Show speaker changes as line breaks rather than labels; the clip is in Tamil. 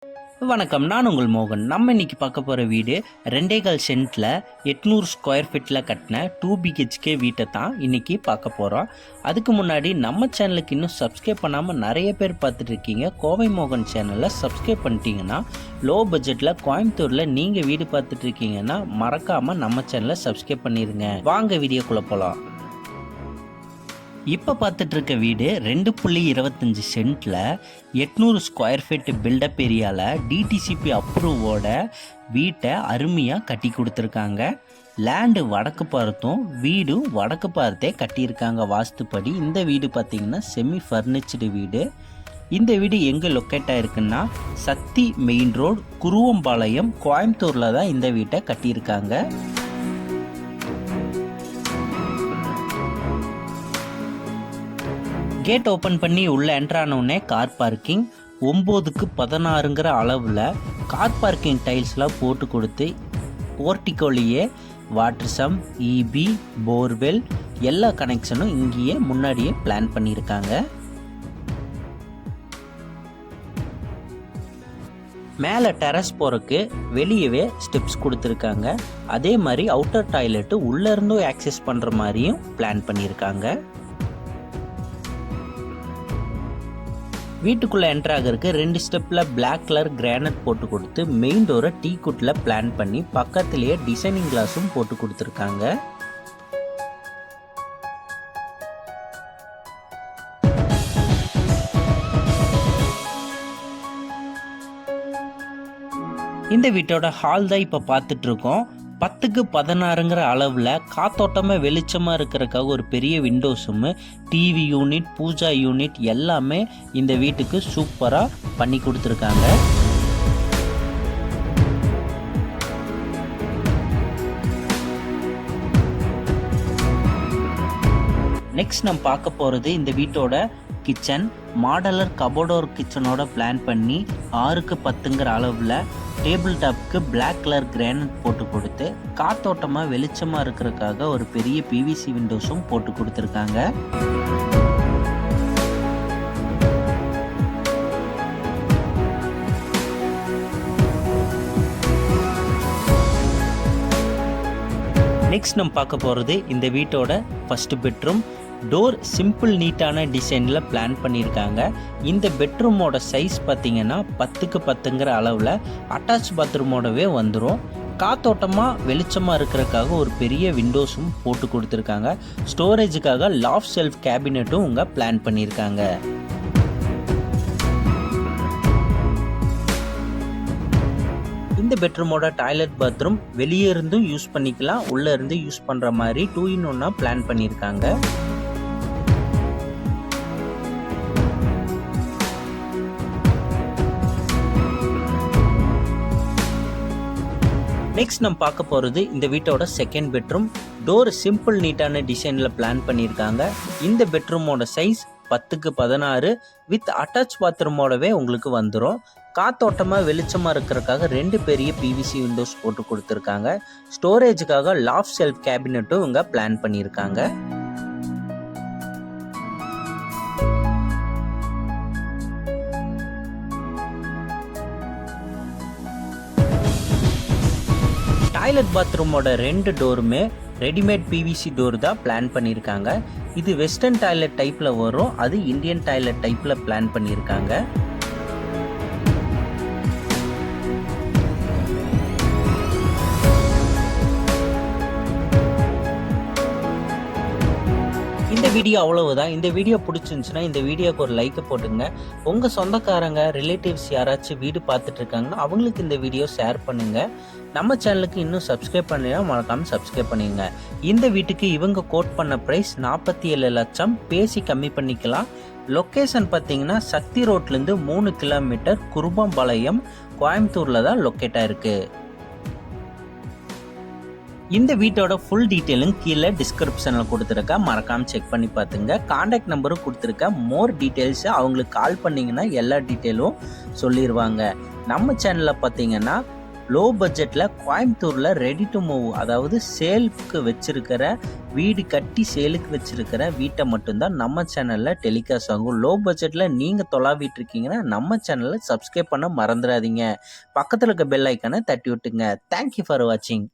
வணக்கம், நான் உங்கள் மோகன். நம்ம இன்னைக்கு பார்க்க போகிற வீடு 2.25 சென்ட்டில் 800 ஸ்கொயர் ஃபீட்டில் கட்டின 2 BHK வீட்டை தான் இன்றைக்கி பார்க்க போகிறோம். அதுக்கு முன்னாடி நம்ம சேனலுக்கு இன்னும் சப்ஸ்கிரைப் பண்ணாமல் நிறைய பேர் பார்த்துட்டு இருக்கீங்க. கோவை மோகன் சேனலில் சப்ஸ்கிரைப் பண்ணிட்டீங்கன்னா லோ பட்ஜெட்டில் கோயம்புத்தூரில் நீங்கள் வீடு பார்த்துட்டு இருக்கீங்கன்னா மறக்காமல் நம்ம சேனலை சப்ஸ்கிரைப் பண்ணிடுங்க. வாங்க வீடியோக்குள்ளே போகலாம். இப்போ பார்த்துட்டு இருக்க வீடு 2.25 சென்ட்டில் 800 ஸ்கொயர் ஃபீட் பில்டப் ஏரியாவில் டிடிசிபி அப்ரூவோட வீட்டை அருமையாக கட்டி கொடுத்துருக்காங்க. லேண்டு வடக்கு பார்த்தும் வீடு வடக்கு பார்த்தே கட்டியிருக்காங்க வாஸ்துப்படி. இந்த வீடு பார்த்திங்கன்னா செமி ஃபர்னிச்சர்டு வீடு. இந்த வீடு எங்கே லொக்கேட் ஆகிருக்குன்னா சக்தி மெயின் ரோடு, குருவம்பாளையம், கோயம்புத்தூரில் தான் இந்த வீட்டை கட்டியிருக்காங்க. கேட் ஓப்பன் பண்ணி உள்ளே என்ட்ரானோடனே கார் பார்க்கிங் 9க்கு 16ங்கிற அளவில் கார் பார்க்கிங் டைல்ஸ்லாம் போட்டு கொடுத்து போர்ட்டிகோலையே வாட்டர் சம், இபி, போர்வெல் எல்லா கனெக்ஷனும் இங்கேயே முன்னாடியே பிளான் பண்ணியிருக்காங்க. மேலே டெரஸ் போகிறதுக்கு வெளியவே ஸ்டெப்ஸ் கொடுத்துருக்காங்க. அதே மாதிரி அவுட்டர் டாய்லெட்டு உள்ளேருந்தும் ஆக்சஸ் பண்ணுற மாதிரியும் பிளான் பண்ணியிருக்காங்க. வீட்டுக்குள்ளே என்ட்ரு ஆகிறதுக்கு 2 ஸ்டெப்பில் பிளாக் கலர் கிரானைட் போட்டு கொடுத்து மெயின் டோரை டீ குட்டில் பிளான் பண்ணி பக்கத்துலேயே டிசைனிங் கிளாஸும் போட்டு கொடுத்துருக்காங்க. இந்த வீட்டோட ஹால் தான் இப்போ பார்த்துட்ருக்கோம். 10க்கு 16ங்கிற அளவில் காத்தோட்டமாக வெளிச்சமாக இருக்கிறதுக்காக ஒரு பெரிய விண்டோஸும், டிவி யூனிட், பூஜா யூனிட் எல்லாமே இந்த வீட்டுக்கு சூப்பராக பண்ணி கொடுத்துருக்காங்க. நெக்ஸ்ட் நம்ம பார்க்க போகிறது இந்த வீட்டோட கிச்சன். மாடலர் கபோர்டோர் கிச்சனோட பிளான் பண்ணி 6க்கு 10ங்கிற அளவில் டேபிள் டாப்புக்கு பிளாக் கலர் கிரானைட் போட்டு கொடுத்து காத்தோட்டமாக வெளிச்சமாக இருக்கிறதுக்காக ஒரு பெரிய பிவிசி விண்டோஸும் போட்டு கொடுத்துருக்காங்க. நெக்ஸ்ட் நம்ம பார்க்க போகிறது இந்த வீட்டோட ஃபர்ஸ்ட் பெட்ரூம். டோர் சிம்பிள் நீட்டான டிசைனில் பிளான் பண்ணியிருக்காங்க. இந்த பெட்ரூமோட சைஸ் பார்த்திங்கன்னா 10க்கு 10ங்கிற அளவில் அட்டாச் பாத்ரூமோடவே வந்துடும். காத்தோட்டமாக வெளிச்சமாக இருக்கிறதுக்காக ஒரு பெரிய விண்டோஸும் போட்டு கொடுத்துருக்காங்க. ஸ்டோரேஜுக்காக லாஃப்ட் செல்ஃப் கேபினெட்டும் இங்கே பிளான் பண்ணியிருக்காங்க. இந்த பெட்ரூமோட டாய்லெட் பாத்ரூம் வெளியே இருந்தும் யூஸ் பண்ணிக்கலாம், உள்ளே இருந்து யூஸ் பண்ணுற மாதிரி 2-in-1 பிளான் பண்ணியிருக்காங்க. நெக்ஸ்ட் நம்ம பார்க்க போகிறது இந்த வீட்டோட செகண்ட் பெட்ரூம். டோர் சிம்பிள் நீட்டான டிசைனில் பிளான் பண்ணியிருக்காங்க. இந்த பெட்ரூமோட சைஸ் 10க்கு 16 வித் அட்டாச் பாத்ரூமோடவே உங்களுக்கு வந்துடும். காத்தோட்டமாக வெளிச்சமாக இருக்கிறதுக்காக 2 பெரிய பிவிசி விண்டோஸ் போட்டு கொடுத்துருக்காங்க. ஸ்டோரேஜுக்காக லாஃப்ட் செல்ஃப் கேபினெட்டும் இங்கே பிளான் பண்ணியிருக்காங்க. டாய்லெட் பாத்ரூமோட 2 டோருமே ரெடிமேட் பிவிசி டோர் தான் பிளான் பண்ணியிருக்காங்க. இது வெஸ்டர்ன் டாய்லெட் டைப்பில் வரும், அது இந்தியன் டாய்லெட் டைப்பில் பிளான் பண்ணியிருக்காங்க. இந்த வீடியோ அவ்வளவுதான். இந்த வீடியோ பிடிச்சிருந்துச்சுன்னா இந்த வீடியோக்கு ஒரு லைக்கை போட்டுங்க. உங்கள் சொந்தக்காரங்க, ரிலேட்டிவ்ஸ் யாராச்சும் வீடு பார்த்துட்டு இருக்காங்கன்னா அவங்களுக்கு இந்த வீடியோ ஷேர் பண்ணுங்கள். நம்ம சேனலுக்கு இன்னும் சப்ஸ்கிரைப் பண்ணலைன்னா மறக்காமல் சப்ஸ்கிரைப் பண்ணிடுங்க. இந்த வீட்டுக்கு இவங்க கோட் பண்ண ப்ரைஸ் 47 லட்சம். பேசி கம்மி பண்ணிக்கலாம். லொக்கேஷன் பார்த்தீங்கன்னா சக்தி ரோட்லேருந்து 3 கிலோமீட்டர், குருவம்பாளையம், கோயம்புத்தூரில் தான் லொக்கேட் ஆயிருக்கு. இந்த வீட்டோட ஃபுல் டீட்டெயிலும் கீழே டிஸ்கிரிப்ஷனில் கொடுத்துருக்கா, மறக்காமல் செக் பண்ணி பார்த்துங்க. கான்டாக்ட் நம்பரும் கொடுத்துருக்கேன். மோர் டீட்டெயில்ஸு அவங்களுக்கு கால் பண்ணிங்கன்னா எல்லா டீட்டெயிலும் சொல்லிடுவாங்க. நம்ம சேனலில் பார்த்தீங்கன்னா லோ பட்ஜெட்டில் கோயம்புத்தூரில் ரெடி டு மூவ், அதாவது சேலுக்கு வச்சுருக்கிற வீடு கட்டி சேலுக்கு வச்சுருக்கிற வீட்டை மட்டும்தான் நம்ம சேனலில் டெலிகாஸ்ட் ஆகும். லோ பட்ஜெட்டில் நீங்கள் தொலாவிட்டு இருக்கீங்கன்னா நம்ம சேனலை சப்ஸ்கிரைப் பண்ண மறந்துடாதீங்க. பக்கத்தில் இருக்க பெல் ஐக்கானை தட்டி விட்டுங்க. தேங்க்யூ ஃபார் வாட்சிங்.